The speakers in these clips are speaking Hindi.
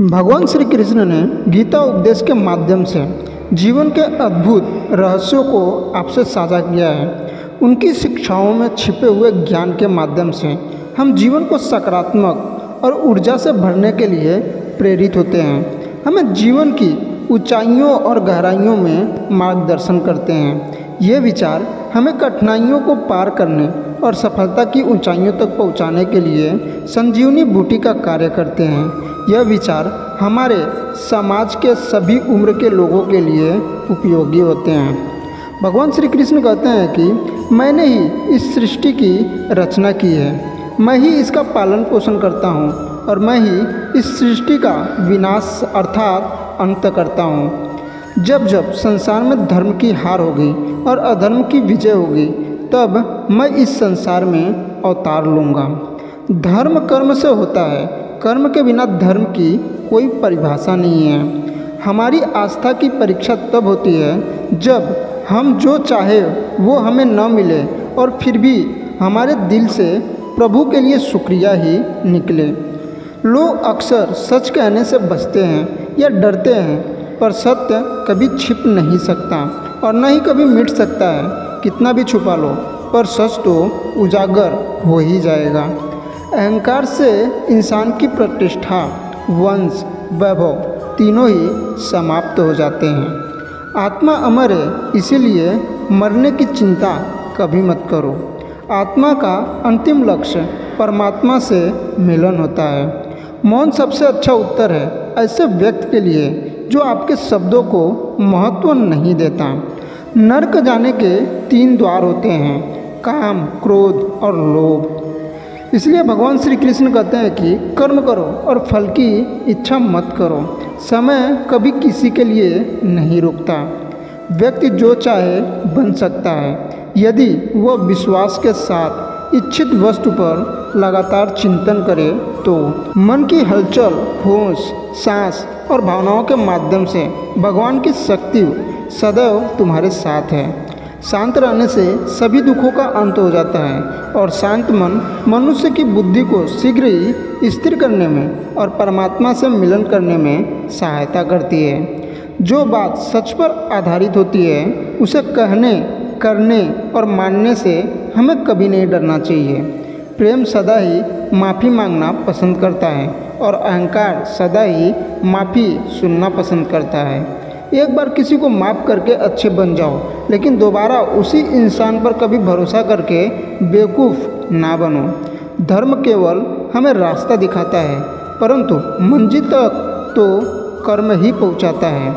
भगवान श्री कृष्ण ने गीता उपदेश के माध्यम से जीवन के अद्भुत रहस्यों को आपसे साझा किया है। उनकी शिक्षाओं में छिपे हुए ज्ञान के माध्यम से हम जीवन को सकारात्मक और ऊर्जा से भरने के लिए प्रेरित होते हैं। हमें जीवन की ऊंचाइयों और गहराइयों में मार्गदर्शन करते हैं। ये विचार हमें कठिनाइयों को पार करने और सफलता की ऊंचाइयों तक पहुंचाने के लिए संजीवनी बूटी का कार्य करते हैं। यह विचार हमारे समाज के सभी उम्र के लोगों के लिए उपयोगी होते हैं। भगवान श्री कृष्ण कहते हैं कि मैंने ही इस सृष्टि की रचना की है, मैं ही इसका पालन पोषण करता हूँ और मैं ही इस सृष्टि का विनाश अर्थात अंत करता हूँ। जब जब संसार में धर्म की हार होगी और अधर्म की विजय होगी, तब मैं इस संसार में अवतार लूँगा। धर्म कर्म से होता है, कर्म के बिना धर्म की कोई परिभाषा नहीं है। हमारी आस्था की परीक्षा तब होती है जब हम जो चाहे वो हमें न मिले और फिर भी हमारे दिल से प्रभु के लिए शुक्रिया ही निकले। लोग अक्सर सच कहने से बचते हैं या डरते हैं, पर सत्य कभी छिप नहीं सकता और न ही कभी मिट सकता है। कितना भी छुपा लो, पर सच तो उजागर हो ही जाएगा। अहंकार से इंसान की प्रतिष्ठा, वंश, वैभव तीनों ही समाप्त हो जाते हैं। आत्मा अमर है, इसीलिए मरने की चिंता कभी मत करो। आत्मा का अंतिम लक्ष्य परमात्मा से मिलन होता है। मौन सबसे अच्छा उत्तर है ऐसे व्यक्ति के लिए जो आपके शब्दों को महत्व नहीं देता। नरक जाने के 3 द्वार होते हैं, काम, क्रोध और लोभ। इसलिए भगवान श्री कृष्ण कहते हैं कि कर्म करो और फल की इच्छा मत करो। समय कभी किसी के लिए नहीं रुकता। व्यक्ति जो चाहे बन सकता है यदि वह विश्वास के साथ इच्छित वस्तु पर लगातार चिंतन करे तो। मन की हलचल, होश, सांस और भावनाओं के माध्यम से भगवान की शक्ति सदैव तुम्हारे साथ है। शांत रहने से सभी दुखों का अंत हो जाता है और शांत मन मनुष्य की बुद्धि को शीघ्र ही स्थिर करने में और परमात्मा से मिलन करने में सहायता करती है। जो बात सच पर आधारित होती है उसे कहने, करने और मानने से हमें कभी नहीं डरना चाहिए। प्रेम सदा ही माफ़ी मांगना पसंद करता है और अहंकार सदा ही माफ़ी सुनना पसंद करता है। एक बार किसी को माफ़ करके अच्छे बन जाओ, लेकिन दोबारा उसी इंसान पर कभी भरोसा करके बेवकूफ़ ना बनो। धर्म केवल हमें रास्ता दिखाता है, परंतु मंजिल तक तो कर्म ही पहुंचाता है।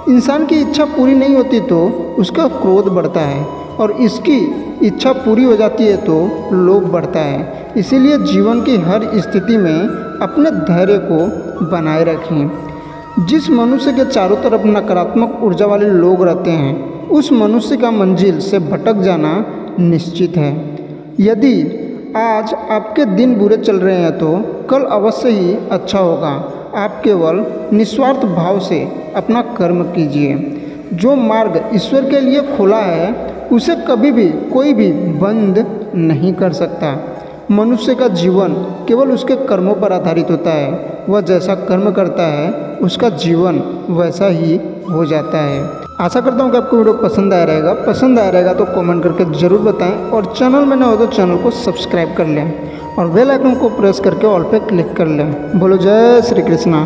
इंसान की इच्छा पूरी नहीं होती तो उसका क्रोध बढ़ता है और इसकी इच्छा पूरी हो जाती है तो लोभ बढ़ता है। इसीलिए जीवन की हर स्थिति में अपने धैर्य को बनाए रखें। जिस मनुष्य के चारों तरफ नकारात्मक ऊर्जा वाले लोग रहते हैं, उस मनुष्य का मंजिल से भटक जाना निश्चित है। यदि आज आपके दिन बुरे चल रहे हैं तो कल अवश्य ही अच्छा होगा। आप केवल निस्वार्थ भाव से अपना कर्म कीजिए। जो मार्ग ईश्वर के लिए खुला है उसे कभी भी कोई भी बंद नहीं कर सकता। मनुष्य का जीवन केवल उसके कर्मों पर आधारित होता है। वह जैसा कर्म करता है उसका जीवन वैसा ही हो जाता है। आशा करता हूँ कि आपको वीडियो पसंद आया रहेगा। पसंद आया रहेगा तो कमेंट करके ज़रूर बताएं और चैनल में न हो तो चैनल को सब्सक्राइब कर लें और बेल आइकन को प्रेस करके ऑल पे क्लिक कर लें। बोलो जय श्री कृष्णा।